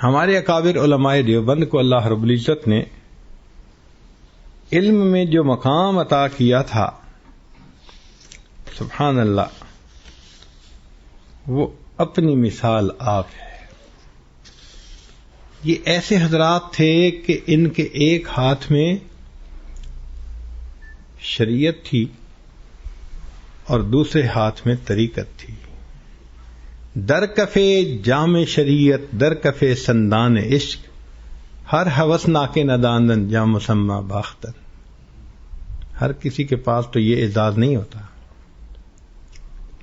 ہمارے اکابر علماء دیوبند کو اللہ رب العزت نے علم میں جو مقام عطا کیا تھا، سبحان اللہ، وہ اپنی مثال آپ ہے۔ یہ ایسے حضرات تھے کہ ان کے ایک ہاتھ میں شریعت تھی اور دوسرے ہاتھ میں طریقت تھی۔ در کفے جام شریعت، در کفے سندان عشق، ہر ہوس ناکے نداندن جام مسمہ باختن۔ ہر کسی کے پاس تو یہ اعزاز نہیں ہوتا۔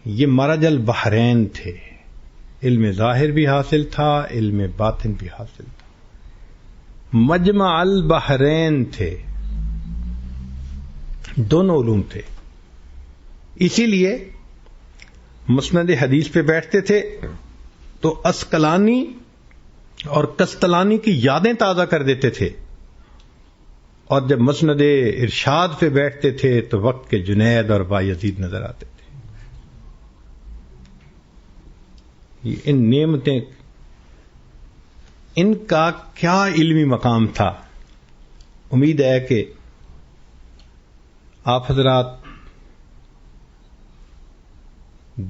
یہ مرج البحرین تھے، علم ظاہر بھی حاصل تھا، علم باطن بھی حاصل تھا، مجمع البحرین تھے، دونوں علوم تھے۔ اسی لیے مسند حدیث پہ بیٹھتے تھے تو اسقلانی اور کستلانی کی یادیں تازہ کر دیتے تھے، اور جب مسند ارشاد پہ بیٹھتے تھے تو وقت کے جنید اور بایزید نظر آتے تھے۔ ان نعمتیں، ان کا کیا علمی مقام تھا۔ امید ہے کہ آپ حضرات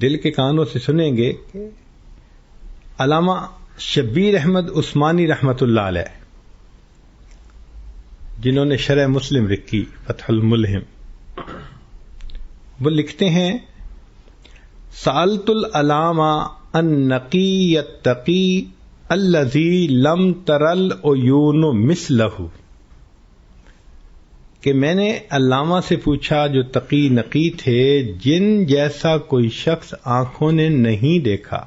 دل کے کانوں سے سنیں گے کہ علامہ شبیر احمد عثمانی رحمۃ اللہ علیہ، جنہوں نے شرح مسلم لکھی فتح الملہم، وہ لکھتے ہیں سألت العلامہ النقی التقی الذی لم تر العیون مثلہ، کہ میں نے علامہ سے پوچھا جو تقی نقی تھے، جن جیسا کوئی شخص آنکھوں نے نہیں دیکھا۔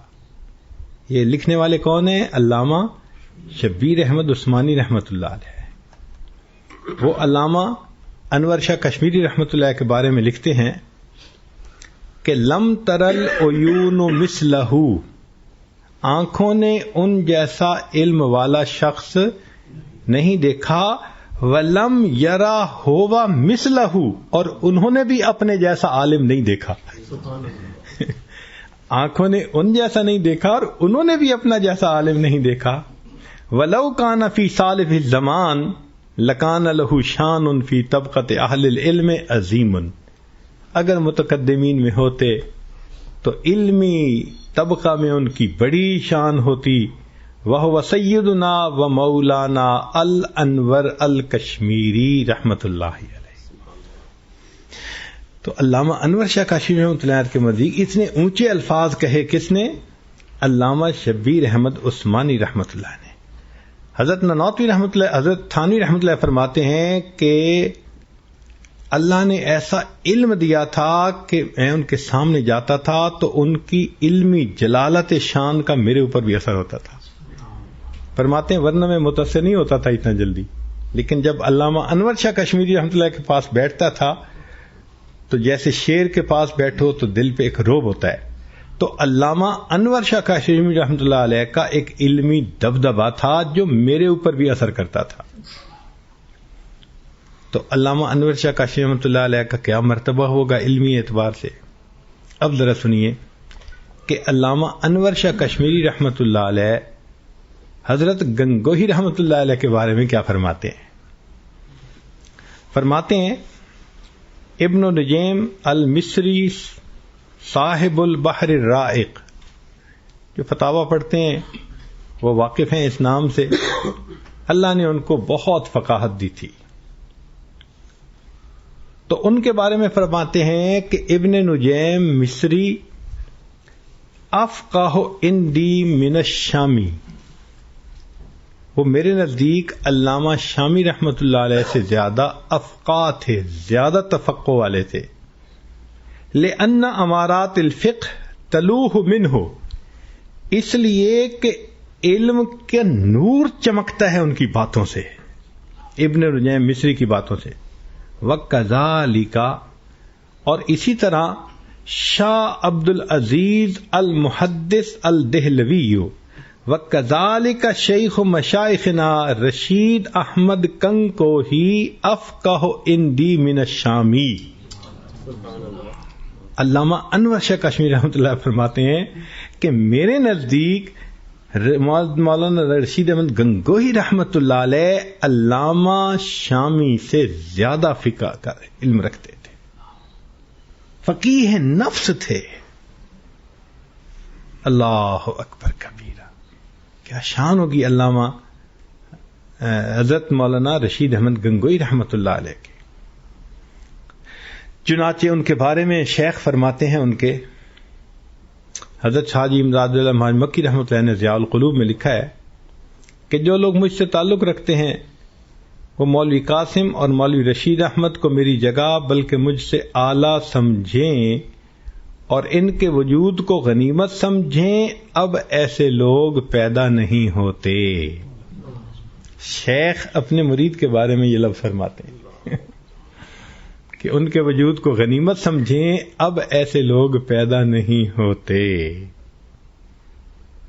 یہ لکھنے والے کون ہیں؟ علامہ شبیر احمد عثمانی رحمۃ اللہ علیہ۔ وہ علامہ انور شاہ کشمیری رحمۃ اللہ کے بارے میں لکھتے ہیں کہ لم ترل العیون مثلہ، آنکھوں نے ان جیسا علم والا شخص نہیں دیکھا، وَلَمْ يَرَا هُوَ مِثْلَهُ، اور انہوں نے بھی اپنے جیسا عالم نہیں دیکھا۔ آنکھوں نے ان جیسا نہیں دیکھا اور انہوں نے بھی اپنا جیسا عالم نہیں دیکھا۔ وَلَوْ كَانَ فِي صَالِحِ الزَّمَانِ لَكَانَ لَهُ شَانٌ فِي طَبْقَةِ أَهْلِ الْعِلْمِ عَظِيمٌ، اگر متقدمین میں ہوتے تو علمی طبقہ میں ان کی بڑی شان ہوتی۔ وَهُوَ سَيِّدُنَا وَمَوْلَانَا الْأَنْوَرُ الْکشمیری رحمۃ اللہ علیہ۔ تو علامہ انور شاہ کاشمی رحمۃ اللہ علیہ کے مزید اتنے اونچے الفاظ کہے کس نے؟ علامہ شبیر احمد عثمانی رحمۃ اللہ نے۔ حضرت نانوتوی رحمۃ اللہ، حضرت تھانوی رحمۃ اللہ فرماتے ہیں کہ اللہ نے ایسا علم دیا تھا کہ میں ان کے سامنے جاتا تھا تو ان کی علمی جلالت شان کا میرے اوپر بھی اثر ہوتا تھا۔ فرماتے ہیں ورنہ میں متاثر نہیں ہوتا تھا اتنا جلدی، لیکن جب علامہ انور شاہ کشمیری رحمۃ اللہ کے پاس بیٹھتا تھا تو جیسے شیر کے پاس بیٹھو تو دل پہ ایک رعب ہوتا ہے، تو علامہ انور شاہ کشمیری رحمۃ اللہ علیہ کا ایک علمی دبدبہ تھا جو میرے اوپر بھی اثر کرتا تھا۔ تو علامہ انور شاہ کاشمی رحمۃ اللہ علیہ کا کیا مرتبہ ہوگا علمی اعتبار سے؟ اب ذرا سنیے کہ علامہ انور شاہ کشمیری رحمۃ اللہ علیہ حضرت گنگوہی رحمۃ اللہ علیہ کے بارے میں کیا فرماتے ہیں؟ فرماتے ہیں ابن نجیم المصری صاحب البحر الرائق، جو فتاوی پڑھتے ہیں وہ واقف ہیں اس نام سے، اللہ نے ان کو بہت فقاہت دی تھی۔ تو ان کے بارے میں فرماتے ہیں کہ ابن نجیم مصری افقہ عندی من الشامی، وہ میرے نزدیک علامہ شامی رحمۃ اللہ علیہ سے زیادہ افقہ تھے، زیادہ تفقہ والے تھے۔ لأن امارات الفقہ تلوح منہ، اس لیے کہ علم کے نور چمکتا ہے ان کی باتوں سے، ابن نجیم مصری کی باتوں سے۔ وَكَذَلِكَ، اور اسی طرح شاہ عبد العزیز المحدث الدہلوی، وَكَذَلِكَ شیخ مشائخنا رشید احمد کنکوہی افقہ عندی من الشامی۔ علامہ انور شاہ کشمیری رحمۃ اللہ فرماتے ہیں کہ میرے نزدیک مولانا رشید احمد گنگوہی رحمت اللہ علیہ علامہ شامی سے زیادہ فقہ کا علم رکھتے تھے، فقیہ نفس تھے. اللہ اکبر کبیرہ، کیا شان ہوگی علامہ حضرت مولانا رشید احمد گنگوہی رحمت اللہ علیہ کے. چنانچہ ان کے بارے میں شیخ فرماتے ہیں، ان کے حضرت حاجی امداد اللہ محمد مکی رحمۃ اللہ نے ضیاء القلوب میں لکھا ہے کہ جو لوگ مجھ سے تعلق رکھتے ہیں وہ مولوی قاسم اور مولوی رشید احمد کو میری جگہ بلکہ مجھ سے اعلیٰ سمجھیں اور ان کے وجود کو غنیمت سمجھیں، اب ایسے لوگ پیدا نہیں ہوتے. شیخ اپنے مرید کے بارے میں یہ لفظ فرماتے ہیں کہ ان کے وجود کو غنیمت سمجھیں، اب ایسے لوگ پیدا نہیں ہوتے.